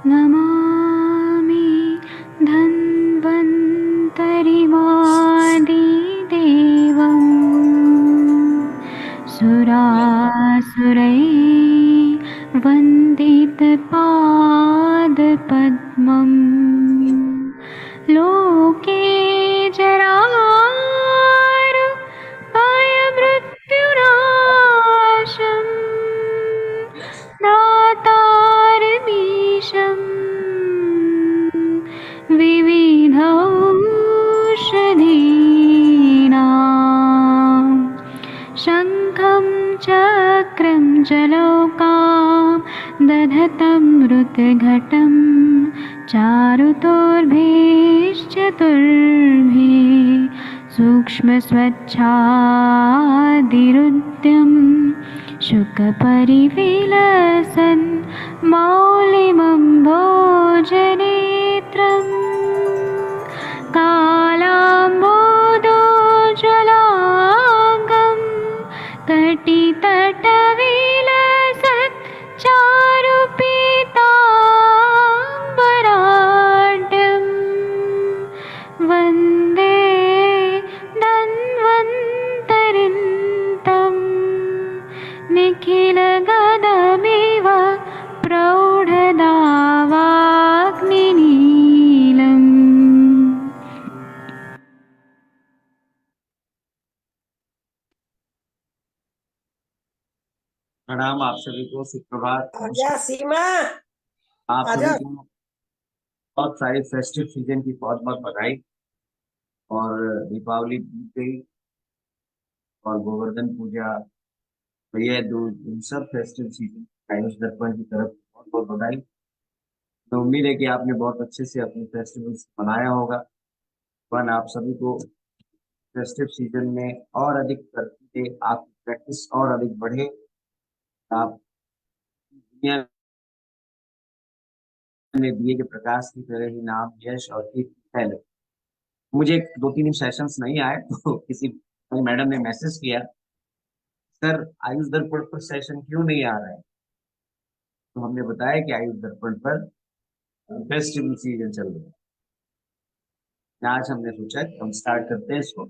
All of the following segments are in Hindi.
नमामि धन्वन्तरिमादिदेवम् सुरासुरैर्वन्दितपादपद्मम् लोके जरामृत्युनाशम् दातारमीशम् विविधौषधीनां शङ्खं चक्रं जलौकां दधतं मृतघटं चारुतोर्भिश्चतुर्भिः सूक्ष्मस्वच्छादिरुद्यं शुकपरिविलसन् मौलिमं भोजनेत्रम् कालाम्बोदोज्ज्वलाङ्गं कटितटविलसत् चारुपीताम्बराढ्यं वन्दे धन्वन्तरिन्तं निखिलगदमिव प्रौढदावाग्निनीलम्। प्रणाम आप सभी को, सुप्रभात। आजा सीमा, आप आजा। सभी को बहुत सारी फेस्टिव सीजन की बहुत बहुत बधाई। और दीपावली बीत गई और गोवर्धन पूजा, भैया दूज, इन सब फेस्टिव सीजन आयुष दर्पण की तरफ बहुत बहुत बधाई। तो उम्मीद है कि आपने बहुत अच्छे से अपने फेस्टिवल्स मनाया होगा। वन आप सभी को फेस्टिव सीजन में और अधिक तरक्की दे, आपकी प्रैक्टिस और अधिक बढ़े, आप दुनिया में दिए के प्रकाश की तरह ही नाम, यश और कीर्ति फैले। मुझे 2-3 दिन सेशंस नहीं आए तो किसी मैडम ने मैसेज किया, सर आयुष दर्पण पर सेशन क्यों नहीं आ रहा है। तो हमने बताया कि आयुष दर्पण पर फेस्टिवल सीजन चल रहा है। आज हमने सोचा कि हम स्टार्ट करते हैं इसको।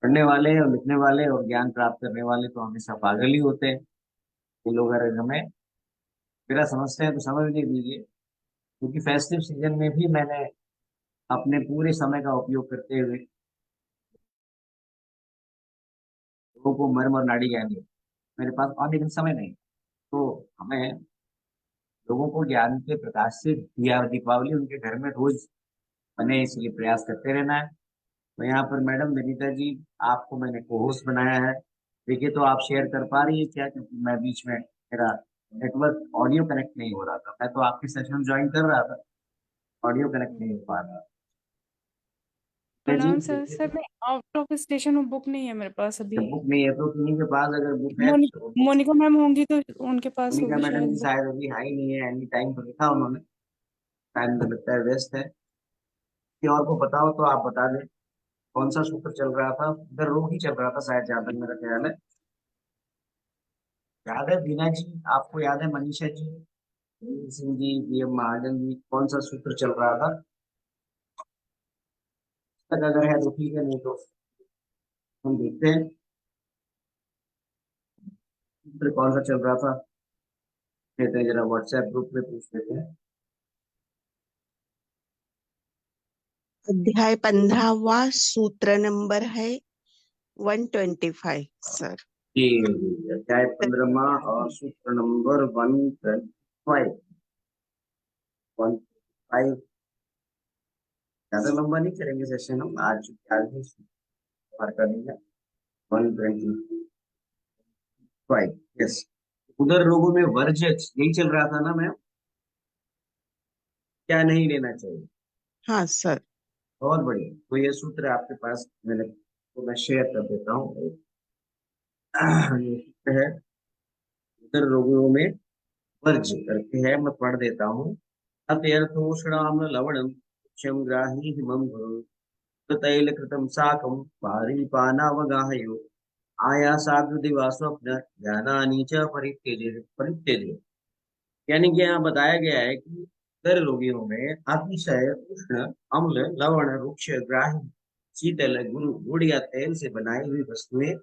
पढ़ने वाले और लिखने वाले और ज्ञान प्राप्त करने वाले तो हमेशा पागल ही होते हैं। ये लोग अगर हमें मेरा समझते हैं तो समझ नहीं दीजिए, क्योंकि फेस्टिव सीजन में भी मैंने अपने पूरे समय का उपयोग करते हुए लोगों को मर्म और नाड़ी ज्ञान दिया। मेरे पास और लेकिन समय नहीं, तो हमें लोगों को ज्ञान के प्रकाश से दिया दीपावली उनके घर में रोज बने, इसलिए प्रयास करते रहना है। तो यहाँ पर मैडम विनीता जी, आपको मैंने को होस्ट बनाया है। देखिए, तो आप शेयर कर पा रही है क्या, क्योंकि मैं बीच में मेरा नेटवर्क ऑडियो कनेक्ट नहीं हो रहा था। मैं तो आपके सेशन ज्वाइन कर रहा था, ऑडियो कनेक्ट नहीं हो पा रहा था जी। प्रणाम सर। सर मैं आउट ऑफ स्टेशन हूँ, बुक नहीं है मेरे पास अभी। बुक नहीं है तो किन्हीं के पास अगर बुक है मोनि, तो मोनिका मैम होंगी तो उनके पास मोनिका होगी मैडम शायद जी बुक। शायद अभी हाई नहीं है, एनी टाइम तो लिखा उन्होंने, टाइम तो लगता है व्यस्त है। किसी और को पता हो तो आप बता दें कौन सा सूत्र चल रहा था। उधर रोग ही चल रहा था शायद, जहाँ तक मेरा ख्याल है। याद है बीना जी, आपको याद है मनीषा जी, सिंह जी, VM महाजन जी, कौन सा सूत्र चल रहा था तक? अगर है तो ठीक है, नहीं तो हम देखते हैं सूत्र कौन सा चल रहा था। कहते हैं जरा व्हाट्सएप ग्रुप में पूछ लेते हैं। अध्याय 15वां सूत्र नंबर है 125 सर। जी अध्याय 15वां और सूत्र नंबर 125। 125 ज्यादा लंबा नहीं करेंगे सेशन हम आज, आज ही कवर कर देंगे। 125, यस। उधर लोगों में वर्ज्य यही चल रहा था ना मैम, क्या नहीं लेना चाहिए। हाँ सर। बहुत बढ़िया। तो ये सूत्र आपके पास मैंने, तो मैं शेयर कर देता हूँ। ये सूत्र है, उधर रोगियों में वर्ज करके है, मैं पढ़ देता हूँ। अत्यर्थोष्णाम लवणम क्षम ग्राही हिमम तैल कृतम साकम पारीपानावगाहयो आयासाग्रदिवा स्वप्न ज्ञानानि च परित्यज्य परित्यज्य। यानी कि यहाँ बताया गया है कि उदर रोगियों में अतिशय उष्ण, अम्ल, लवण, रुक्ष, ग्राही, शीतल, गुड़ या तेल से बनाई हुई वस्तुएं,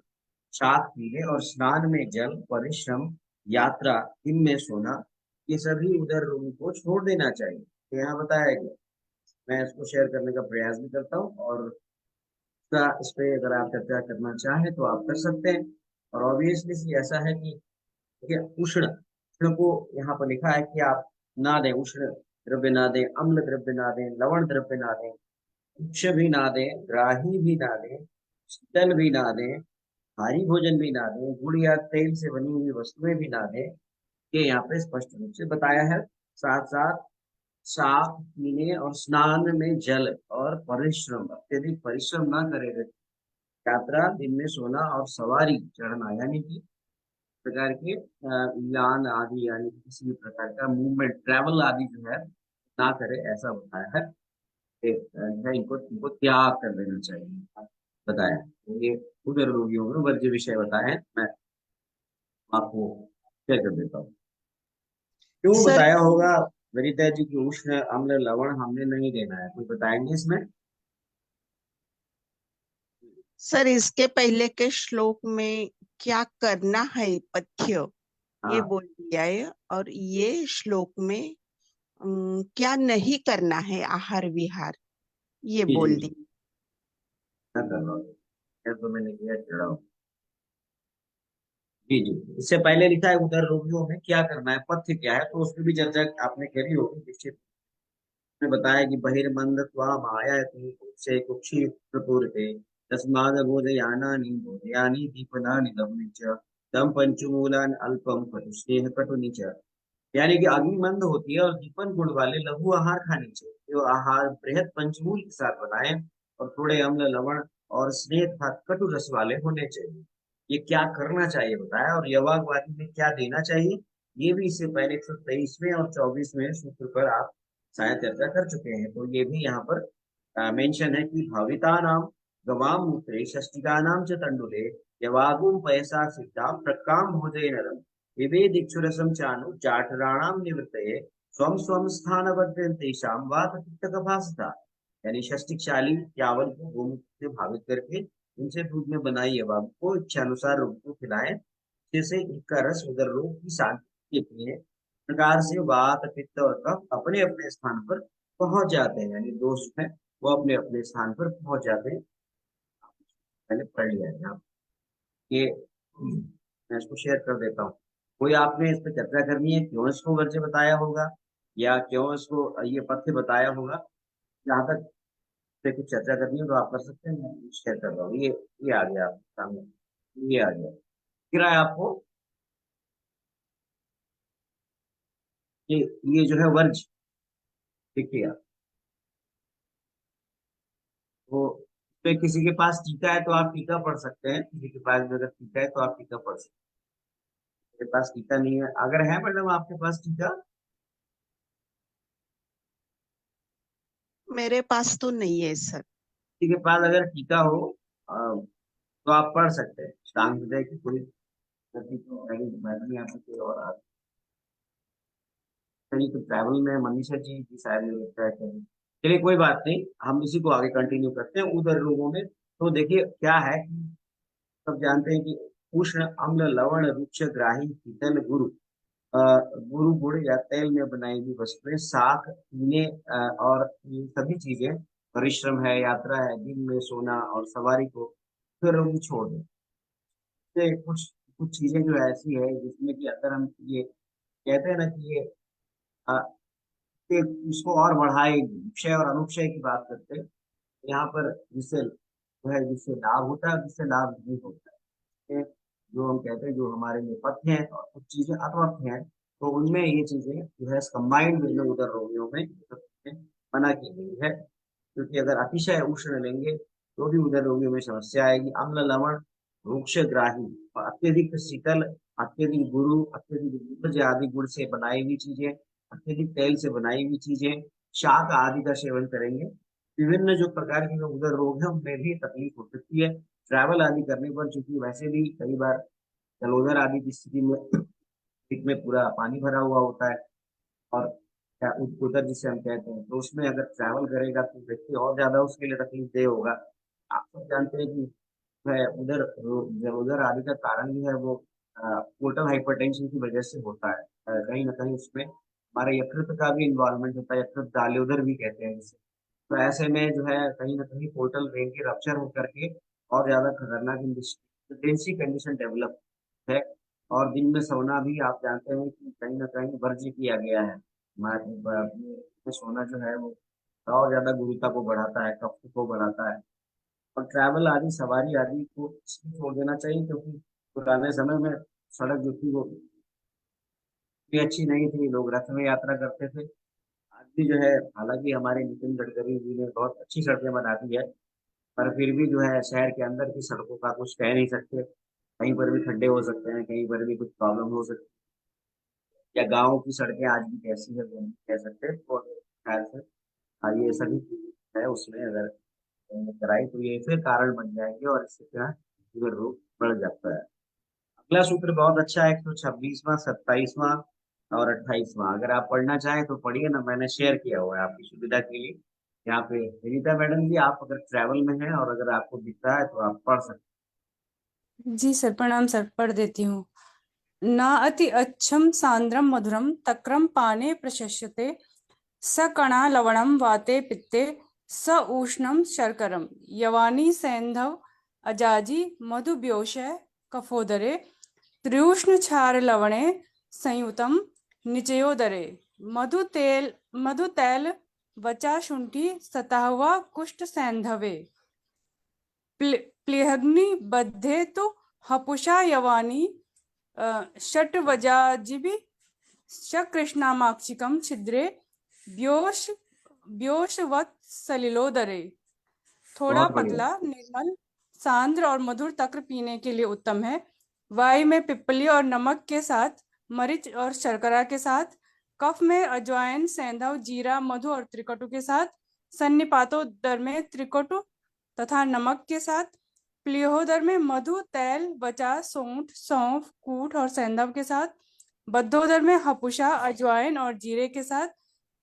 शाक पीने और स्नान में जल, परिश्रम, यात्रा, दिन में सोना, ये सभी उदर रोगी को छोड़ देना चाहिए। तो यहाँ बताया गया, मैं इसको शेयर करने का प्रयास भी करता हूँ, और इस पे अगर आप चर्चा करना चाहें तो आप कर सकते हैं। और ऑब्वियसली ऐसा है कि देखिए, उष्ण उष्ण को यहाँ पर लिखा है कि आप ना दें, उष्ण द्रव्य ना दें, अम्ल द्रव्य ना दें, लवण द्रव्य ना दें, उच्च भी ना दें, ग्राही भी ना दें, शीतल भी ना दें, भारी भोजन भी ना दें, गुड़ या तेल से बनी हुई वस्तुएं भी ना दें। ये यहाँ पे स्पष्ट रूप से बताया है। साथ साथ साफ पीने और स्नान में जल और परिश्रम, अत्यधिक परिश्रम ना करे व्यक्ति, यात्रा, दिन में सोना और सवारी चढ़ना, यानी कि प्रकार के यान आदि, यानी कि किसी भी प्रकार का मूवमेंट, ट्रैवल आदि जो है ना करे, ऐसा बताया है। इनको त्याग कर देना चाहिए, बताया। तो ये उदर रोगियों में वर्ज्य विषय बताए हैं, मैं आपको शेयर कर देता हूँ। क्यों सर बताया होगा वनिता जी की उष्ण, अम्ल, लवण हमने नहीं देना है, कोई बताएंगे इसमें? सर इसके पहले के श्लोक में क्या करना है पथ्य ये हाँ, बोल दिया है, और ये श्लोक में क्या नहीं करना है आहार विहार ये जी जी बोल जी, दी। मैं कर रहा हूँ, ये तो मैंने किया, चढ़ा हूँ। जी जी, इससे पहले लिखा है उदर रोगियों में क्या करना है, पथ्य क्या है, तो उसकी भी चर्चा आपने करी होगी निश्चित। ने बताया कि बहिर्मंद त्वाम आयाति से कुक्षी प्रपूरते तस्माद बोधयानानि बोधयानि दीपनानि दम्नि च दम पंचमूलान अल्पम कटुस्नेह कटुनि च। यानी कि अग्नि मंद होती है और दीपन गुण वाले लघु आहार खाने चाहिए, जो आहार बृहद पंचमूल के साथ बनाए और थोड़े अम्ल, लवण और स्नेह तथा कटु रस वाले होने चाहिए। ये क्या करना चाहिए बताया, और यवागवादी में क्या देना चाहिए, ये भी इससे पहले 123वें और 24वें सूत्र पर आप शायद चर्चा कर चुके हैं। तो ये भी यहाँ पर मेंशन है कि भाविता नाम गवाम मूत्रे षष्टिका नाम च तंडुले यवागुम पैसा सिद्धा प्रकाम भोजय नरम विभेदिक्षुरसं चानु जाठराणाम निवृत्तये स्वम स्वम स्थानवद्यं तेषां वात पित्तकफासता। यानी षष्टिकशाली चावल को गोमूत्र से भावित करके इनसे दूध में बनाई यवागु को इच्छानुसार रोग को खिलाएं, जिससे इनका रस उदर रोग की शांति के लिए प्रकार से वात, पित्त और कफ अपने अपने स्थान पर पहुंच जाते हैं, यानी दोष है वो अपने अपने स्थान पर पहुंच जाते हैं। पहले पढ़ लिया है यहाँ ये, मैं इसको शेयर कर देता हूँ। कोई आपने इस पर चर्चा करनी है, क्यों इसको वर्ज्य बताया होगा या क्यों इसको ये पथ्य बताया होगा, जहाँ तक पे कुछ चर्चा करनी है तो आप कर सकते हैं, मैं शेयर कर रहा हूँ। ये आ गया आपके सामने, ये आ गया, दिख रहा है आपको कि ये जो है वर्ज, देखिए आप, तो पे किसी के पास टीका है तो आप टीका पढ़ सकते हैं, किसी के पास भी अगर टीका है तो आप टीका पढ़ सकते हैं। मेरे पास टीका नहीं है, अगर है मैडम आपके पास टीका? मेरे पास तो नहीं है सर। किसी के पास अगर टीका हो तो आप पढ़ सकते हैं। शांत हृदय की पूरी मैडम यहाँ पे कोई और आ रही तो ट्रैवल में मनीषा जी की शायद मुझे लगता है कहीं। चलिए कोई बात नहीं, हम इसी को आगे कंटिन्यू करते हैं उधर लोगों में। तो देखिए क्या है कि सब जानते हैं कि उष्ण, अम्ल, लवण, रुक्ष, ग्राही, शीतल, गुरु, गुरु गुड़ या तेल में बनाई हुई वस्तुएं, शाक पीने और ये सभी चीजें, परिश्रम है, यात्रा है, दिन में सोना और सवारी को फिर हम छोड़ दें। तो कुछ कुछ चीजें जो ऐसी है जिसमें कि अगर हम ये कहते हैं ना कि ये अ, कि इसको और बढ़ाएगी, क्षय और अनुक्षय की बात करते हैं यहाँ पर, जिससे जो है जिससे लाभ होता है और जिससे लाभ नहीं होता है, जो हम कहते हैं जो हमारे लिए पथ्य है और कुछ चीजें अपथ्य हैं, तो उनमें ये चीजें जो है कंबाइंड में उदर रोगियों में मना की गई है। क्योंकि अगर अतिशय उष्ण लेंगे तो भी उदर रोगियों में समस्या आएगी। अम्ल, लवण, रुक्ष, ग्राही और अत्यधिक शीतल, अत्यधिक गुरु, अत्यधिक दूध आदि गुड़ से बनाई हुई चीजें, अत्यधिक तेल से बनाई हुई चीजें, शाक आदि का सेवन करेंगे, विभिन्न जो प्रकार के जो उदर रोग है उनमें भी तकलीफ हो सकती है। ट्रैवल आदि करने पर, चूंकि वैसे भी कई बार जलोदर आदि की स्थिति में पेट में पूरा पानी भरा हुआ होता है, और उधर जिसे हम कहते हैं, तो उसमें अगर ट्रैवल करेगा तो व्यक्ति और ज्यादा उसके लिए तकलीफदेह होगा। आप सब जानते हैं कि है उधर जब उधर आदि का कारण भी है वो पोर्टल हाइपरटेंशन की वजह से होता है। कहीं ना कहीं उसमें हमारे यकृत का भी इन्वॉल्वमेंट होता है, यकृत दालोदर भी कहते हैं जिसे। तो ऐसे में जो है कहीं ना कहीं पोर्टल वेन के रप्चर होकर के और ज्यादा खतरनाक इमरजेंसी कंडीशन डेवलप है। और दिन में सोना भी आप जानते हैं कि कहीं ना कहीं वर्ज्य किया गया है। हमारे सोना जो है वो और ज्यादा गुरुता को बढ़ाता है, कफ को बढ़ाता है। और ट्रैवल आदि सवारी आदि को इसलिए छोड़ देना चाहिए क्योंकि पुराने समय में सड़क जो थी वो इतनी अच्छी नहीं थी, लोग रथ में यात्रा करते थे। आज भी जो है, हालांकि हमारे नितिन गडकरी जी ने बहुत अच्छी सड़कें बना दी है, पर फिर भी जो है शहर के अंदर की सड़कों का कुछ कह नहीं सकते। कहीं पर भी खड्डे हो सकते हैं, कहीं पर भी कुछ प्रॉब्लम हो सकती है, या गाँव की सड़कें आज भी कैसी है वो नहीं कह सकते। तो खैर से ये सभी चीजें है उसमें अगर कराई तो ये फिर कारण बन जाएंगे और इससे क्या है, फिर रोग बढ़ जाता है। अगला सूत्र बहुत अच्छा है, 126वां, 27वां और 28वां। अगर आप पढ़ना चाहें तो पढ़िए ना, मैंने शेयर किया हुआ है आपकी सुविधा के लिए। यहाँ पे विनीता मैडम जी, आप अगर ट्रैवल में हैं और अगर आपको दिखता है तो आप पढ़ सकते जी सर, प्रणाम सर, पढ़ देती हूँ। न अति अच्छम सांद्रम मधुरम तक्रम पाने प्रशस्यते स कणा लवणम वाते पित्ते स उष्णम शर्करम यवानी सैंधव अजाजी मधुव्योषय कफोदरे त्रिउष्ण क्षार लवणे संयुतम निचयोदरे मधु तैल वचा शुंठी सताहुआ कुष्ठ सैंधवे प्लेहग्नि बद्धे तो हपुषा यवानी षट्वजाजिभि शकृष्णामाक्षिकं छिद्रे व्योष व्योषवत् सलिलोदरे। थोड़ा बहुत बढ़िया। पतला, निर्मल, सांद्र और मधुर तक्र पीने के लिए उत्तम है। वायु में पिप्पली और नमक के साथ, मरीच और शर्करा के साथ, कफ में अजवाइन, सेंधव, जीरा, मधु और त्रिकटु के साथ, सन्निपातोदर में त्रिकटु तथा नमक के साथ, प्लीहोदर में मधु, तैल, वचा, सौंठ, सौंफ, कूट और सेंधव के साथ, बद्धोदर में हपुषा, अजवाइन और जीरे के साथ,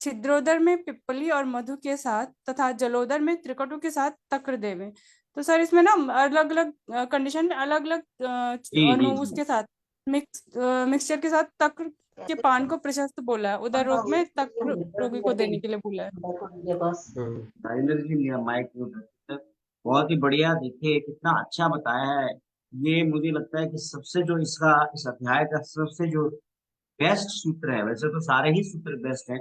छिद्रोदर में पिप्पली और मधु के साथ तथा जलोदर में त्रिकटु के साथ तक्र देवें। तो सर इसमें ना अलग अलग कंडीशन में अलग अलग जी जी अणु जी। उसके साथ मिक्सचर के साथ तक्र के पान को प्रशस्त बोला है, उदर रोग में तक्र रोगी को देने के लिए बोला है। राजेंद्र जी, मेरा माइक म्यूट है। बहुत ही बढ़िया, देखिए कितना अच्छा बताया है। ये मुझे लगता है कि सबसे जो इसका इस अध्याय का सबसे जो बेस्ट सूत्र है, वैसे तो सारे ही सूत्र बेस्ट हैं,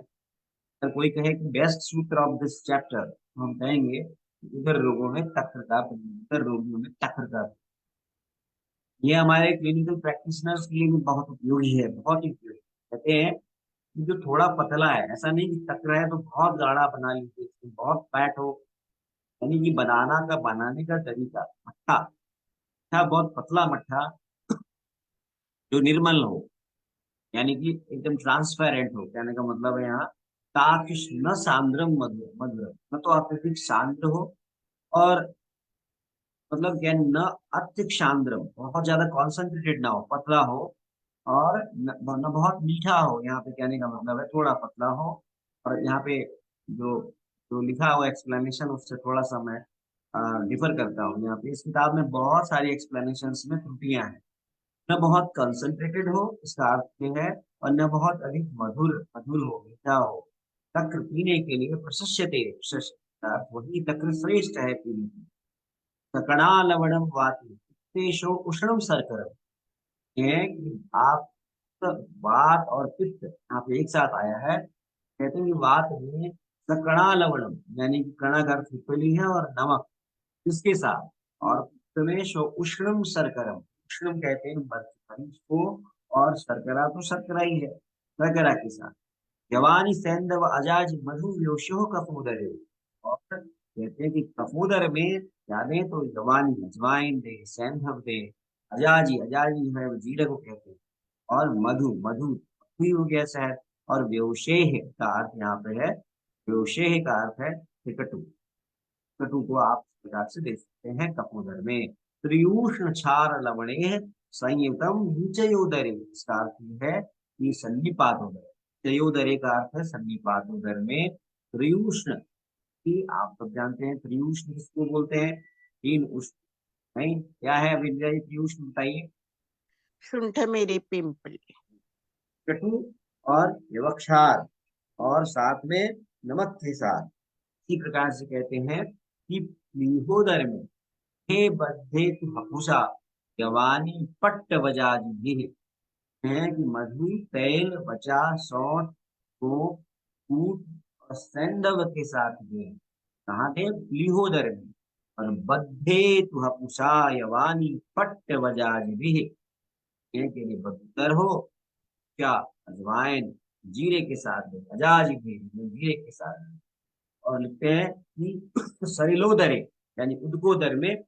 अगर कोई कहे कि बेस्ट सूत्र ऑफ दिस चैप्टर तो हम कहेंगे उधर रोगों में तक्र का प्रयोग, उधर रोगियों में तक्र का प्रयोग। ये हमारे क्लिनिकल प्रैक्टिशनर्स के लिए भी बहुत उपयोगी है, बहुत ही उपयोगी। कहते हैं कि जो थोड़ा पतला है, ऐसा नहीं कि तक्र है तो बहुत गाढ़ा बना लीजिए, इसमें बहुत फैट हो। यानी कि बनाने का तरीका, मट्ठा मट्ठा बहुत पतला मट्ठा जो निर्मल हो, यानी कि एकदम ट्रांसपेरेंट हो। कहने का मतलब है यहाँ ताकृष न सांद्रम मधुर मधुर, न तो अत्यधिक सांद्र हो और मतलब क्या, न अत्यधिक सांद्रम बहुत ज्यादा कॉन्सेंट्रेटेड ना हो, पतला हो, और न बहुत मीठा हो। यहाँ पे कहने का मतलब है थोड़ा पतला हो। और यहाँ पे जो जो लिखा हुआ एक्सप्लेनेशन उससे थोड़ा सा मैं डिफर करता हूँ। यहाँ पे इस किताब में बहुत सारी एक्सप्लेनेशन में त्रुटियां हैं। न बहुत कंसंट्रेटेड हो, इसका अर्थ ये है, और न बहुत अधिक मधुर मधुर हो, मीठा हो। तक्र पीने के लिए प्रशस्यते, प्रशस्त का अर्थ वही तक्र श्रेष्ठ है पीने के लिए। सकड़ा लवणम वाति तेषो उष्णम सरकरम, ये है कि आप वात और पित्त यहाँ पे एक साथ आया है। कहते हैं कि वात में सकड़ा लवणम, यानी कि कणा का अर्थ पिपली है और नमक इसके साथ, और पित्त में उष्णम सरकरम, उष्णम कहते हैं मरीच को, और शर्करा तो शर्करा ही है, शर्करा के साथ। जवानी सैंधव अजाज मधु योशो कपूदर, और कहते हैं कि कपूदर में क्या दें तो जवानी अजवाइन दे, सैंधव दे, अजाजी अजाजी जो है वो जीरे को कहते हैं, और मधु मधु मधु हो गया शहद, और व्योषेह का अर्थ यहाँ पे है, व्योषेह का अर्थ है टिकटू। टिकटू को आप इस प्रकार से देख सकते हैं कपूदर में। त्रियुष्ण क्षार लवणे संयुतम नीचयोदरे, इसका अर्थ ये है कि सन्निपात उदर, त्रयोदरे का अर्थ है सन्निपातोदर में त्रियुष्ण की, आप सब जानते हैं त्रियुष्ण किसको बोलते हैं, तीन उष्ण नहीं, क्या है विद्या जी त्रियुष्ण बताइए। शुंठ मेरे पिंपल। कटु और विवक्षार और साथ में नमक के साथ, इसी प्रकार से कहते हैं कि प्लीहोदर में हे बद्धे तु हपुषा जवानी पट्ट वजाजिभिः, है कि मधु तैल बचा सौंठ को कूट और सैंधव के साथ में, कहाँ थे, प्लीहोदर में, और बद्धे तु हपुषा यवानी पट्ट वजाजिभिः, के लिए बदतर हो क्या, अजवाइन जीरे के साथ में, अजाजिभिः जीरे के साथ में। और लिखते हैं कि सलिलोदरे यानी उद्गोदर में,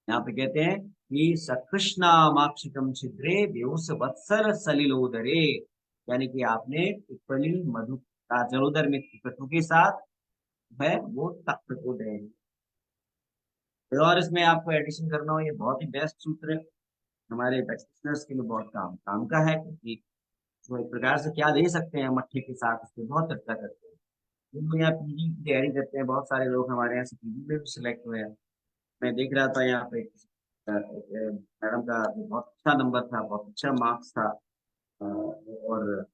यहाँ पे कहते हैं कि सकृष्णामाक्षिकम छिद्रे व्योस वत्सर सलिलोदरे, यानी कि आपने पिप्पली मधु का जलोदर में कटु के साथ है वो तख्त को दे। और इसमें आपको एडिशन करना हो, ये बहुत ही बेस्ट सूत्र है, हमारे प्रैक्टिशनर्स के लिए बहुत काम का है, क्योंकि वो एक प्रकार से क्या दे सकते हैं मट्ठे के साथ, उसमें बहुत चर्चा करते हैं। जिनको यहाँ पीजी की तैयारी करते हैं, बहुत सारे लोग हमारे यहाँ से पीजी में भी सिलेक्ट हुए हैं। मैं देख रहा था यहाँ पे मैडम का बहुत अच्छा नंबर था, बहुत अच्छा मार्क्स था, और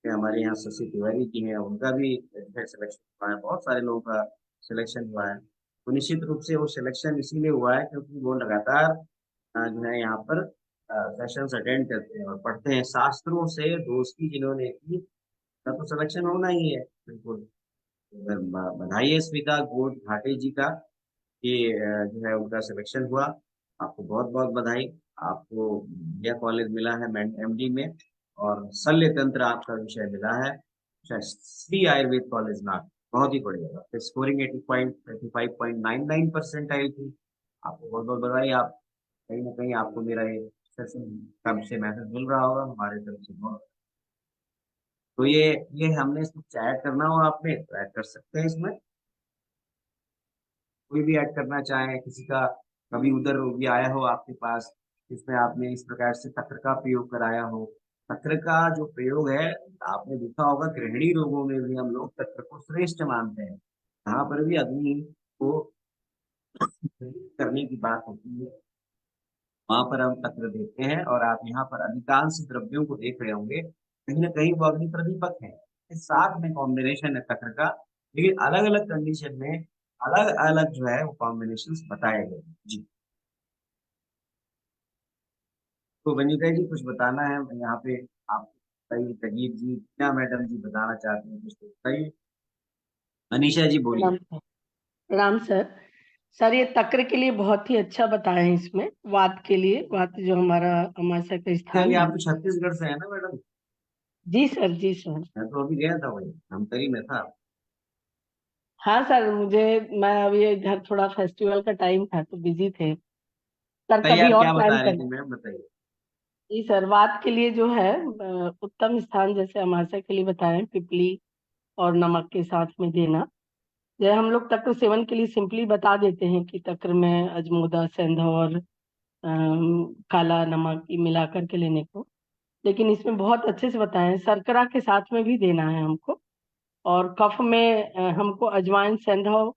हमारे यहाँ शशि तिवारी जी हैं, उनका भी सिलेक्शन हुआ है, बहुत सारे लोगों का सिलेक्शन हुआ है। तो निश्चित रूप से वो सिलेक्शन इसीलिए हुआ है क्योंकि वो लगातार जो है यहाँ पर सेशंस अटेंड करते हैं और पढ़ते हैं, शास्त्रों से दोस्ती जिन्होंने की, का तो सिलेक्शन होना ही है बिल्कुल। बधाई है स्मिता घोष घाटे जी का, कि जो है उनका सिलेक्शन हुआ, आपको बहुत बहुत बधाई। आपको यह कॉलेज मिला है एमडी में, और शल्य तंत्र आपका विषय मिला है श्री आयुर्वेद कॉलेज नागपुर, बहुत ही बढ़िया, स्कोरिंग 85.99% आई थी। आपको बहुत बहुत बधाई। आप कहीं ना कहीं आपको मेरा ये सेशन कब से मैसेज मिल रहा होगा हमारे तरफ से बहुत। तो ये हमने इसमें ऐड करना हो आपने तो ऐड कर सकते हैं इसमें, कोई भी ऐड करना चाहे, किसी का कभी उधर भी आया हो आपके पास, इसमें आपने इस प्रकार से तक्र का प्रयोग कराया हो। तक्र का जो प्रयोग है, आपने देखा होगा गृहिणी रोगों में भी हम लोग तक्र को श्रेष्ठ मानते हैं, जहाँ पर भी अग्नि को करने की बात होती है वहां पर हम तक्र देते हैं। और आप यहाँ पर अधिकांश द्रव्यों को देख रहे होंगे, कहीं ना कहीं वो अग्नि प्रदीपक है, इस साथ में कॉम्बिनेशन है तक्र का, लेकिन अलग अलग कंडीशन में अलग अलग जो है वो कॉम्बिनेशन बताए गए हैं। जी, तो वनिता जी कुछ बताना है यहाँ पे, आप बताइए, तजीब जी, क्या मैडम जी बताना चाहते हैं कुछ तो बताइए। अनीशा जी बोलिए। प्रणाम सर। प्रणाम सर। सर ये तक्र के लिए बहुत ही अच्छा बताए हैं, इसमें वात के लिए, वात जो हमारा अमाशय का स्थान चलिए, है। आप तो छत्तीसगढ़ से है ना मैडम। जी सर, जी सर। मैं तो अभी गया था, वही धमतरी में था। हाँ सर, मैं अभी इधर थोड़ा फेस्टिवल का टाइम था तो बिजी थे सर, बताइए, कभी आप और क्या प्लान बता रहे कर। थे मैम, बताइए। जी सर, वात के लिए जो है उत्तम स्थान जैसे अमाशय के लिए बताएं, पिपली और नमक के साथ में देना। जैसे हम लोग तक्र सेवन के लिए सिंपली बता देते हैं कि तक्र में अजमोदा, सेंधा और काला नमक ये मिला करके लेने को, लेकिन इसमें बहुत अच्छे से बताया है शर्करा के साथ में भी देना है हमको। और कफ में हमको अजवाइन, सेंधा,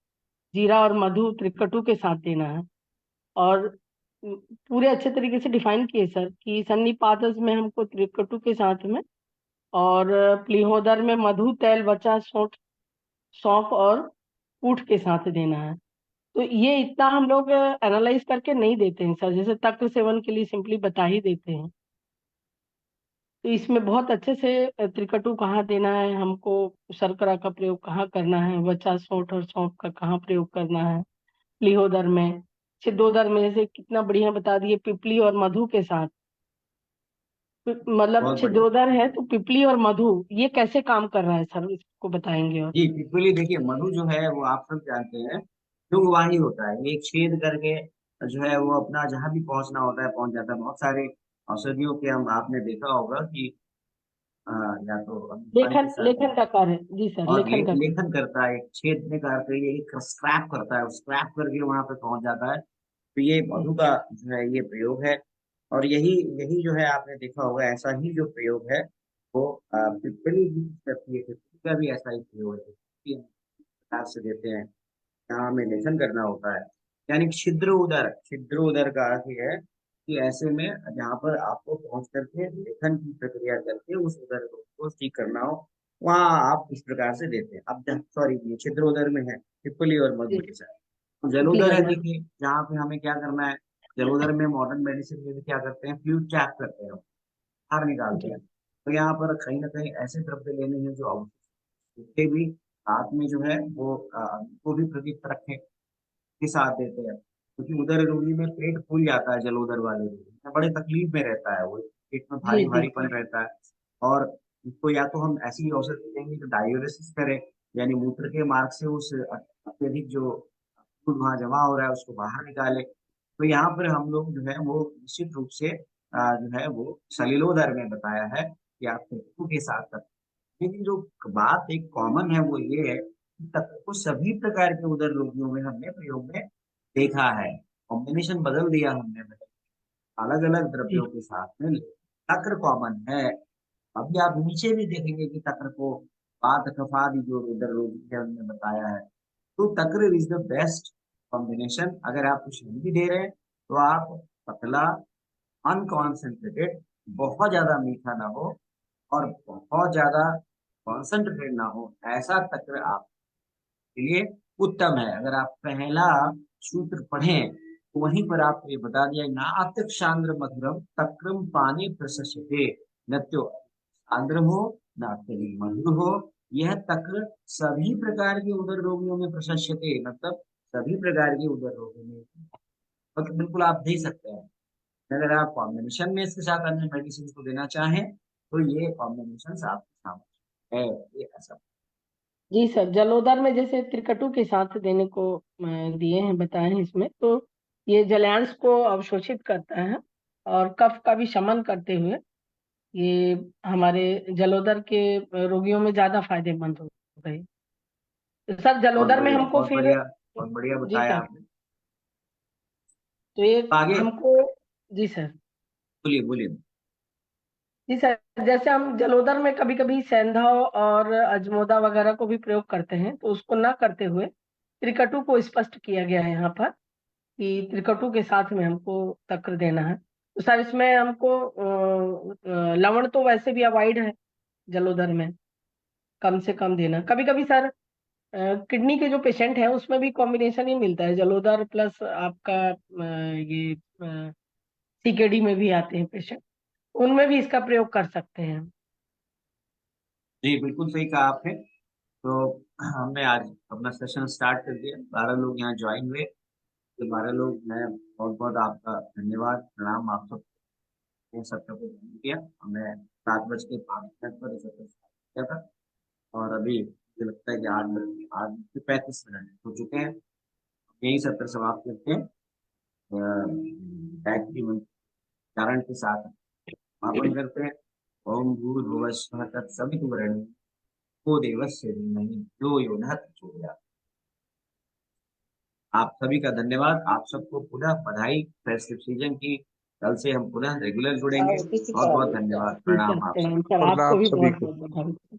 जीरा और मधु त्रिकटु के साथ देना है। और पूरे अच्छे तरीके से डिफाइन किए सर कि सन्निपातस में हमको त्रिकटु के साथ में, और प्लीहोदर में मधु, तैल, बचा, सौंठ, सौंफ और कूट के साथ देना है। तो ये इतना हम लोग एनालाइज करके नहीं देते हैं सर, जैसे तक्र सेवन के लिए सिंपली बता ही देते हैं। तो इसमें बहुत अच्छे से त्रिकटु कहाँ देना है हमको, शर्करा का प्रयोग कहाँ करना है, वचा, सौंठ और सौंफ का कहाँ प्रयोग करना है, लिहोदर में, सिद्धोदर में जैसे कितना बढ़िया बता दिए, पिपली और मधु के साथ। मतलब बहुत बढ़िया। छिद्रोदर है तो पिपली और मधु ये कैसे काम कर रहा है सर, इसको बताएंगे। और जी पिपली, देखिए मधु जो है वो आप सब जानते हैं दुर्वाही होता है, ये एक छेद करके जो है वो अपना जहां भी पहुंचना होता है पहुंच जाता है। बहुत सारे औषधियों के हम आपने देखा होगा कि या तो अनुपान के लेखन साथ लेखन का कार्य, जी सर, और लेखन का कार्य। लेखन करता है, एक छेदने का अर्थ है ये एक स्क्रैप करता है, स्क्रैप करके वहां पे पहुंच जाता है। तो ये मधु का जो है ये प्रयोग है। और यही यही जो है आपने देखा होगा, ऐसा ही जो प्रयोग है वो पिपली भी करती है, पिपली का भी ऐसा ही प्रयोग है कि प्रकार से देते हैं। यहाँ हमें लेखन करना होता है, यानी छिद्र उदर का अर्थ ये है कि ऐसे में जहाँ पर आपको पहुंच करके लेखन की प्रक्रिया करके उस उदर को ठीक करना हो, वहाँ आप इस प्रकार से देते हैं। अब सॉरी, ये छिद्र उदर में है पिपली और जी, मधु के साथ। तो पिपली जलोदर और है, मधु। देखिए जहाँ पे हमें क्या करना है, जलोदर में मॉडर्न मेडिसिन में भी क्या करते हैं, फ्लूइड चैक करते हैं, बाहर निकालते जी, हैं। तो यहाँ पर कहीं ना कहीं ऐसे द्रव्य लेने हैं जो उसके भी हाथ में जो है वो भी प्रदीप रखें के साथ देते हैं, क्योंकि उदर रोगी में पेट फूल जाता है, जलोदर वाले रोगी में बड़े तकलीफ में रहता है, वो पेट में जी, भारी जी, भारीपन रहता है। और इसको या तो हम ऐसी औषधि देंगे जो डायूरेसिस करे, यानी मूत्र के मार्ग से उस अत्यधिक जो दूध वहां जमा हो रहा है उसको बाहर निकाले। तो यहाँ पर हम लोग जो है वो निश्चित रूप से जो है वो सलिलोदर में बताया है कि आप तत्वों के साथ करते हैं। लेकिन जो बात एक कॉमन है वो ये है कि तत्व को सभी प्रकार के उदर रोगियों में हमने प्रयोग में देखा है, कॉम्बिनेशन बदल दिया हमने, अलग अलग जी, द्रव्यों के साथ में तक्र कॉमन है। अभी आप नीचे भी देखेंगे कि तक्र को पात कफादि जो उदर रोगी है हमने बताया है। तो तक्र इज द बेस्ट कॉम्बिनेशन। अगर आप कुछ नहीं भी दे रहे हैं तो आप पतला, अनकॉन्सेंट्रेटेड, बहुत ज्यादा मीठा ना हो और बहुत ज्यादा कॉन्सेंट्रेटेड ना हो, ऐसा तक्र आपके लिए उत्तम है। अगर आप पहला सूत्र पढ़ें तो वहीं पर आपको ये बता दिया, नातक सांद्र मधुरम तक्रम पानी प्रशस्यते, न तो सांद्र हो न अत्यधिक मधुर हो, यह तक्र सभी प्रकार के उदर रोगियों में प्रशस्यते, मतलब सभी प्रकार के उदर रोगियों में, मतलब बिल्कुल आप दे सकते हैं। अगर आप कॉम्बिनेशन में इसके साथ अन्य मेडिसिन को देना चाहें तो ये कॉम्बिनेशन आपके सामने है, ये ऐसा। जी सर। जलोदर में जैसे त्रिकटु के साथ देने को दिए हैं, बताए हैं इसमें, तो ये जलांश को अवशोषित करता है और कफ का भी शमन करते हुए ये हमारे जलोदर के रोगियों में ज्यादा फायदेमंद होता है। तो सर बहुत जलोदर में बढ़िया, हमको बहुत फिर, बढ़िया, बहुत बढ़िया जी बताया सर, आपने। तो ये आगे हमको, जी सर, बोलिए बोलिए। जी सर, जैसे हम जलोदर में कभी कभी सेंधा और अजमोदा वगैरह को भी प्रयोग करते हैं, तो उसको ना करते हुए त्रिकटु को स्पष्ट किया गया है यहाँ पर कि त्रिकटु के साथ में हमको तक्र देना है। तो सर इसमें हमको लवण तो वैसे भी अवॉइड है जलोदर में, कम से कम देना। कभी कभी सर किडनी के जो पेशेंट है उसमें भी कॉम्बिनेशन ही मिलता है, जलोदर प्लस आपका ये सीकेडी में भी आते हैं पेशेंट, उनमें भी इसका प्रयोग कर सकते हैं। जी बिल्कुल सही कहा आपने। तो हमने आज अपना सेशन स्टार्ट कर दिया, 12 लोग यहाँ ज्वाइन हुए। तो 12 लोग, मैं बहुत बहुत आपका धन्यवाद, प्रणाम आप सब, इन सबको ज्वाइन किया। हमने 7:05 पर इसे स्टार्ट किया था और अभी मुझे लगता है कि 8:35 हो चुके हैं। यही सत्र समाप्त करते हैं। गायत्री मंत्र उच्चारण के साथ समापन करते हैं। ओम भूर्भुवः स्वः तत्सवितुर्वरेण्यं भर्गो देवस्य धीमहि धियो यो नः प्रचोदयात्। आप सभी का धन्यवाद, आप सबको पुनः बधाई फेस्टिव सीजन की। कल से हम पुनः रेगुलर जुड़ेंगे। बहुत बहुत धन्यवाद, जी प्रणाम सर, आप प्रणाम सबको। सर, आपको प्रणाम भी सभी बहुत को। बहुत बधाई।